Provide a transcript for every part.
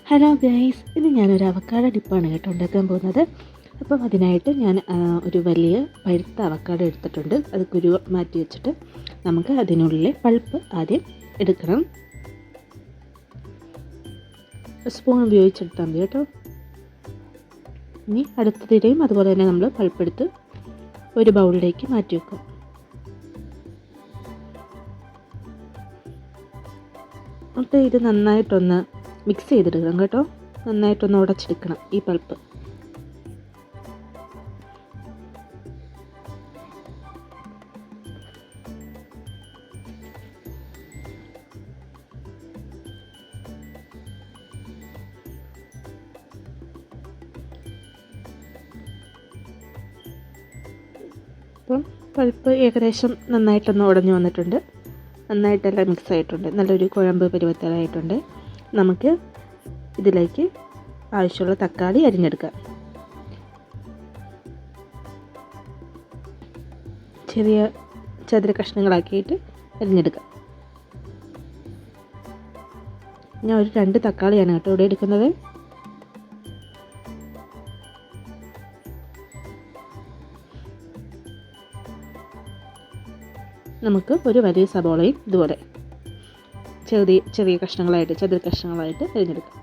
Hello guys, ഇന്ന് ഞാനൊരു avocado ഡിപ്പാണ് ഉണ്ടാക്കാൻ പോകുന്നത്. അപ്പം അതിനായിട്ട് ഞാൻ ഒരു വലിയ പഴുത്ത അവക്കാഡോ എടുത്തിട്ടുണ്ട്. അത് കുരു മാറ്റി വെച്ചിട്ട് നമുക്ക് അതിനുള്ളിലെ പൾപ്പ് ആദ്യം എടുക്കണം. സ്പൂൺ ഉപയോഗിച്ചെടുത്താൽ മതി കേട്ടോ. ഇനി അടുത്തതിലെയും അതുപോലെ തന്നെ നമ്മൾ പൾപ്പ് എടുത്ത് ഒരു ബൗളിലേക്ക് മാറ്റി വെക്കാം. എന്നിട്ട് ഇത് നന്നായിട്ടൊന്ന് മിക്സ് ചെയ്തെടുക്കണം കേട്ടോ. നന്നായിട്ടൊന്ന് ഉടച്ചെടുക്കണം ഈ പൾപ്പ്. അപ്പം പൾപ്പ് ഏകദേശം നന്നായിട്ടൊന്ന് ഉടഞ്ഞു വന്നിട്ടുണ്ട്. നന്നായിട്ടെല്ലാം മിക്സ് ആയിട്ടുണ്ട്. നല്ലൊരു കുഴമ്പ് പരുവത്തിലായിട്ടുണ്ട്. നമുക്ക് ഇതിലേക്ക് ആവശ്യമുള്ള തക്കാളി അരിഞ്ഞെടുക്കാം. ചെറിയ ചതുര കഷ്ണങ്ങളാക്കിയിട്ട് അരിഞ്ഞെടുക്കാം. ഞാൻ ഒരു 2 തക്കാളിയാണ് കേട്ടോ ഇവിടെ എടുക്കുന്നത്. നമുക്ക് ഒരു വലിയ സബോളയും ഇതുപോലെ ചെറിയ കഷ്ണങ്ങളായിട്ട് ചതുര കഷ്ണങ്ങളായിട്ട് അരിഞ്ഞെടുക്കാം.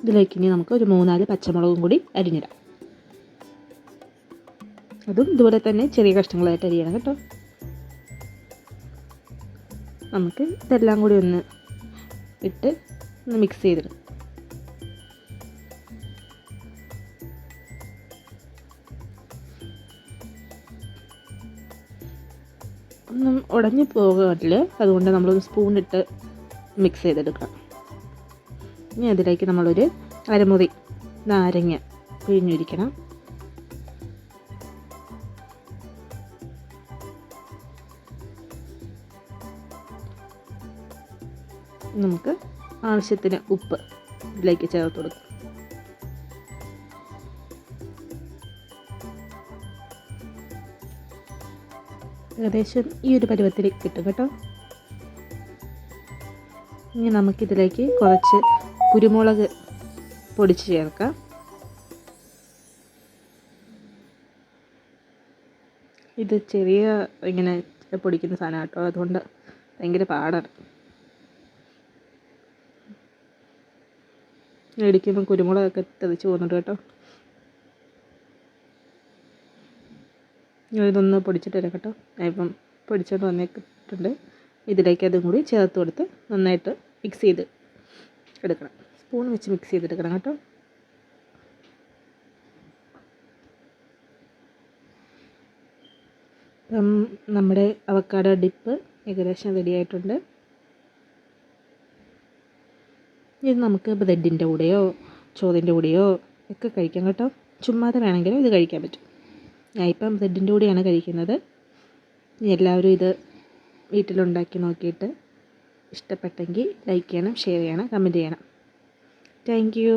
ഇതിലേക്ക് ഇനി നമുക്ക് ഒരു 3-4 പച്ചമുളകും കൂടി അരിഞ്ഞിടാം. അതും ഇതുപോലെ തന്നെ ചെറിയ കഷ്ണങ്ങളായിട്ട് അരിയണം കേട്ടോ. നമുക്ക് ഇതെല്ലാം കൂടി ഒന്ന് ഇട്ട് ഒന്ന് മിക്സ് ചെയ്തിടും. ഒന്നും ഉടഞ്ഞു പോകാറില്ല, അതുകൊണ്ട് നമ്മളൊന്ന് സ്പൂണിട്ട് മിക്സ് ചെയ്തെടുക്കാം. ഇനി അതിലേക്ക് നമ്മളൊരു അരമുറി നാരങ്ങ പിഴിഞ്ഞൊഴിക്കണം. നമുക്ക് ആവശ്യത്തിന് ഉപ്പ് ഇതിലേക്ക് ചേർത്ത് കൊടുക്കാം. ഏകദേശം ഈ ഒരു പരുവത്തിൽ കിട്ടും കേട്ടോ. ഇനി നമുക്കിതിലേക്ക് കുറച്ച് കുരുമുളക് പൊടിച്ച് ചേർക്കാം. ഇത് ചെറിയ ഇങ്ങനെ പൊടിക്കുന്ന സാധനം കേട്ടോ, അതുകൊണ്ട് ഭയങ്കര പാടാണ്. ഇടിക്കുമ്പോൾ കുരുമുളകൊക്കെ തെറിച്ച് പോകുന്നുണ്ട് കേട്ടോ. ഇതൊന്ന് പൊടിച്ചിട്ട് വരാം കേട്ടോ. ഇപ്പം പൊടിച്ചോണ്ട് വന്നിട്ടുണ്ട്. ഇതിലേക്ക് അതും കൂടി ചേർത്ത് കൊടുത്ത് നന്നായിട്ട് മിക്സ് ചെയ്ത് എടുക്കണം. സ്പൂൺ വെച്ച് മിക്സ് ചെയ്തെടുക്കണം കേട്ടോ. അപ്പം നമ്മുടെ അവക്കാഡോ ഡിപ്പ് ഏകദേശം റെഡി ആയിട്ടുണ്ട്. ഇത് നമുക്ക് ബ്രെഡിൻ്റെ കൂടെയോ ചോറിൻ്റെ കൂടെയോ ഒക്കെ കഴിക്കാം കേട്ടോ. ചുമ്മാതെ വേണമെങ്കിലും ഇത് കഴിക്കാൻ പറ്റും. ഞാൻ ഇപ്പം ബ്രെഡിൻ്റെ കൂടെയാണ് കഴിക്കുന്നത്. എല്ലാവരും ഇത് വീട്ടിലുണ്ടാക്കി നോക്കിയിട്ട് ഇഷ്ടപ്പെട്ടെങ്കിൽ ലൈക്ക് ചെയ്യണം, ഷെയർ ചെയ്യണം, കമൻറ്റ് ചെയ്യണം. Thank you.